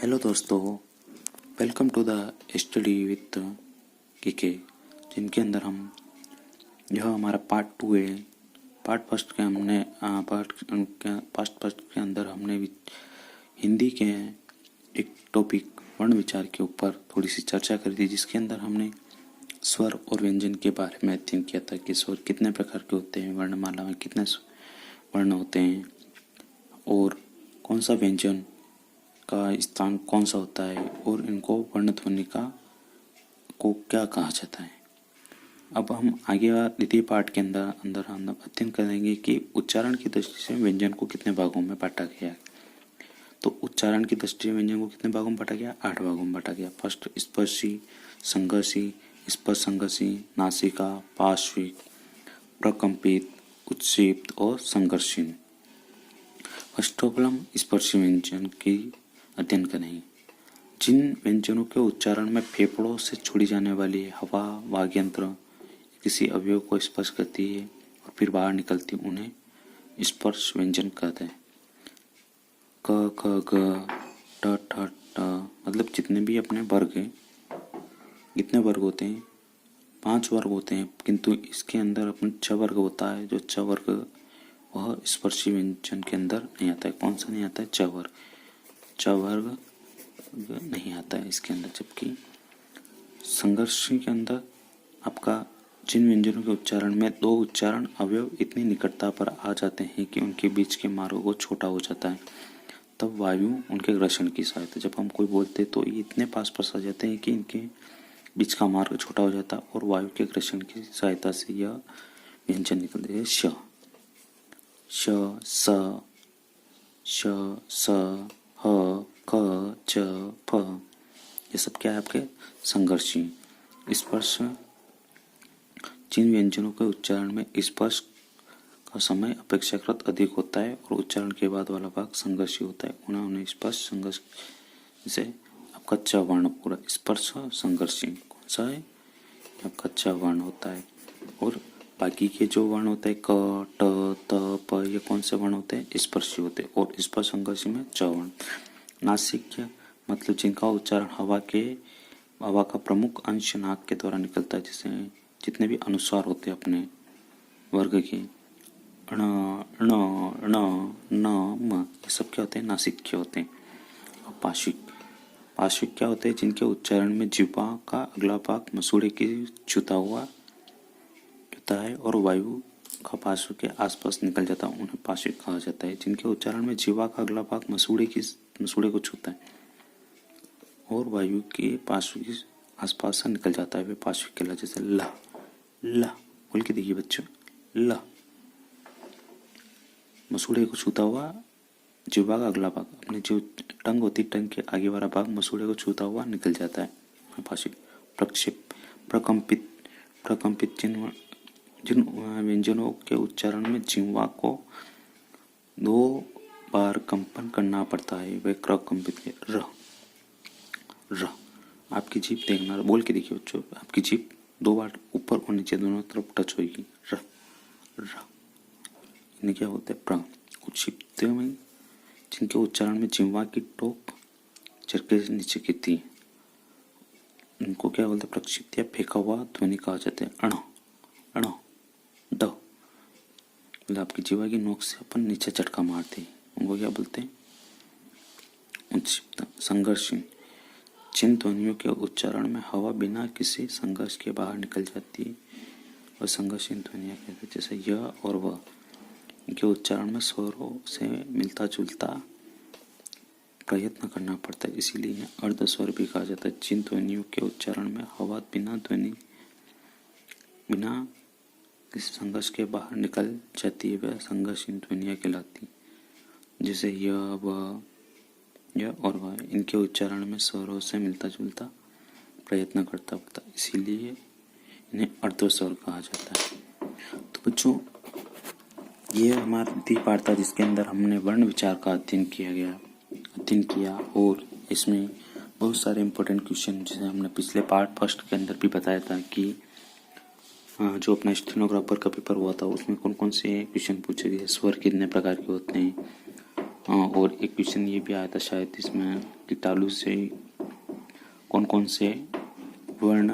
Hello दोस्तों, welcome to the study with के जिनके अंदर हम यह हमारा पार्ट 2 है। पार्ट फर्स्ट के अंदर हमने हिंदी के एक टॉपिक वर्ण विचार के ऊपर थोड़ी सी चर्चा करी थी, जिसके अंदर हमने स्वर और व्यंजन के बारे में अध्ययन किया था कि स्वर कितने प्रकार के होते हैं, वर्णमाला में कितने वर्ण होते हैं और कौन सा व्यंजन का स्थान कौन सा होता है और इनको वर्ण ध्वनि को क्या कहा जाता है। अब हम आगे द्वितीय पाठ के अंदर हम अध्ययन करेंगे कि उच्चारण की दृष्टि से व्यंजन को कितने भागों में बांटा गया है। तो उच्चारण की दृष्टि से व्यंजन को कितने भागों में बांटा गया? 8 भागों में बांटा गया। फर्स्ट स्पर्शी, संघर्षी, स्पर्श संघर्षी, नासिका, पार्श्विक, प्रकंपित, उत्क्षिप्त और संघर्षीण। फर्स्ट ऑफ ऑल हम स्पर्शी व्यंजन की अध्ययन करेंगे। जिन व्यंजनों के उच्चारण में फेफड़ों से छोड़ी जाने वाली हवा वाग्यंत्र किसी अवयव को स्पर्श करती है और फिर बाहर निकलती, उन्हें स्पर्श व्यंजन कहते हैं। क ख ग ट ठ ट मतलब जितने भी अपने वर्ग हैं, कितने वर्ग होते हैं? 5 वर्ग होते हैं, किंतु इसके अंदर अपने 6 वर्ग होता है। जो 6 वर्ग वह स्पर्शी व्यंजन के अंदर नहीं आता है। कौन सा नहीं आता है? 6 वर्ग। 6 वर्ग नहीं आता है इसके अंदर। जबकि संघर्षी के अंदर आपका जिन व्यंजनों के उच्चारण में 2 उच्चारण अवयव इतनी निकटता पर आ जाते हैं कि उनके बीच के मार्गों को छोटा हो जाता है, तब वायु उनके घर्षण की सहायता। जब हम कोई बोलते तो ये इतने पास आ जाते हैं कि इनके बीच का मार्ग छोटा हो जाता है और वायु के घर्षण की सहायता से यह व्यंजन निकलते हैं। श, स, श, स, ह, क, च, फ, ये सब क्या है? आपके संघर्षी। स्पर्श, जिन व्यंजनों के उच्चारण में स्पर्श का समय अपेक्षाकृत अधिक होता है और उच्चारण के बाद वाला भाग संघर्षी होता है, उन्हें स्पर्श संघर्ष से आपका च वर्ण पूरा स्पर्श संघर्षी कौन सा है? आपका च वर्ण होता है। और बाकी के जो वर्ण होते हैं क, ट, त, प, ये कौन से वर्ण होते हैं? स्पर्शी होते हैं। और स्पर्श संघर्षी में च वर्ण। नासिक्य मतलब जिनका उच्चारण हवा का प्रमुख अंश नाक के द्वारा निकलता है, जैसे जितने भी अनुस्वार होते हैं अपने वर्ग के ण, ण, ण, न, म, ये सब क्या होते हैं? नासिक्य होते हैं। और पार्श्विक क्या होते हैं? जिनके उच्चारण में जिह्वा का अगला भाग मसूड़े की छूता है और वायु का पार्श्व के आसपास निकल जाता है, उन्हें पार्श्विक कहा जाता है। जिनके उच्चारण में जिह्वा का अगला भाग मसूड़े को छूता है और वायु के पार्श्व के आसपास से निकल जाता है, वे पार्श्विक कहलाते हैं। जैसे ल बोल के देखिए बच्चों, ल मसूड़े को छूता हुआ, जिह्वा का अगला भाग, अपनी जो टंग होती टंग के आगे वाला भाग मसूड़े को छूता हुआ निकल जाता है, पार्श्विक। प्रकंपित जिन व्यंजनों के उच्चारण में जिह्वा को 2 बार कंपन करना पड़ता है, वे प्रकंपित है। र आपकी जीभ देखना, बोल के देखिए बच्चों, आपकी जीभ 2 बार ऊपर और नीचे दोनों तरफ टच होगी। र इन्हें क्या होता है? प्र। उत्क्षिप्त में जिनके उच्चारण में जिह्वा की टोक झटके से नीचे गिरती है, उनको क्या बोलते हैं? प्रक्षिप्त या फेंका हुआ ध्वनि कहा जाता है। अण, ड मतलब आपकी जीवा की नोक से अपन नीचे झटका मारते हैं, उनको क्या बोलते हैं? उत्क्षिप्त। संघर्षी, जिन ध्वनियों के उच्चारण में हवा बिना किसी संघर्ष के बाहर निकल जाती है और संघर्षहीन ध्वनियाँ कहते हैं। जैसे य और व, इनके उच्चारण में स्वरों से मिलता जुलता प्रयत्न करना पड़ता है, इसीलिए इन्हें अर्ध स्वर भी कहा जाता है। जिन ध्वनियों के उच्चारण में हवा बिना किसी संघर्ष के बाहर निकल जाती है, वह संघर्षहीन ध्वनियाँ कहलाती। जैसे य और वह, इनके उच्चारण में स्वरों से मिलता जुलता प्रयत्न करता पड़ता, इसीलिए इन्हें अर्ध स्वर कहा जाता है। तो बच्चों, ये हमारा द्वितीय पाठ था, जिसके अंदर हमने वर्ण विचार का अध्ययन किया और इसमें बहुत सारे इम्पोर्टेंट क्वेश्चन, जैसे हमने पिछले पार्ट फर्स्ट के अंदर भी बताया था कि जो अपना स्टेनोग्राफर का पेपर हुआ था उसमें कौन कौन से क्वेश्चन पूछे गए, स्वर कितने प्रकार के होते हैं और एक क्वेश्चन ये भी आया था शायद इसमें कि तालु से कौन कौन से वर्ण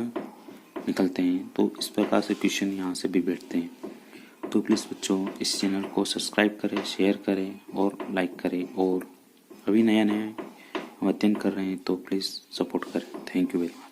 निकलते हैं, तो इस प्रकार से क्वेश्चन यहाँ से भी बैठते हैं। तो प्लीज़ बच्चों इस चैनल को सब्सक्राइब करें, शेयर करें और लाइक करें, और अभी नया नया हम अध्ययन कर रहे हैं तो प्लीज़ सपोर्ट करें। Thank you very much.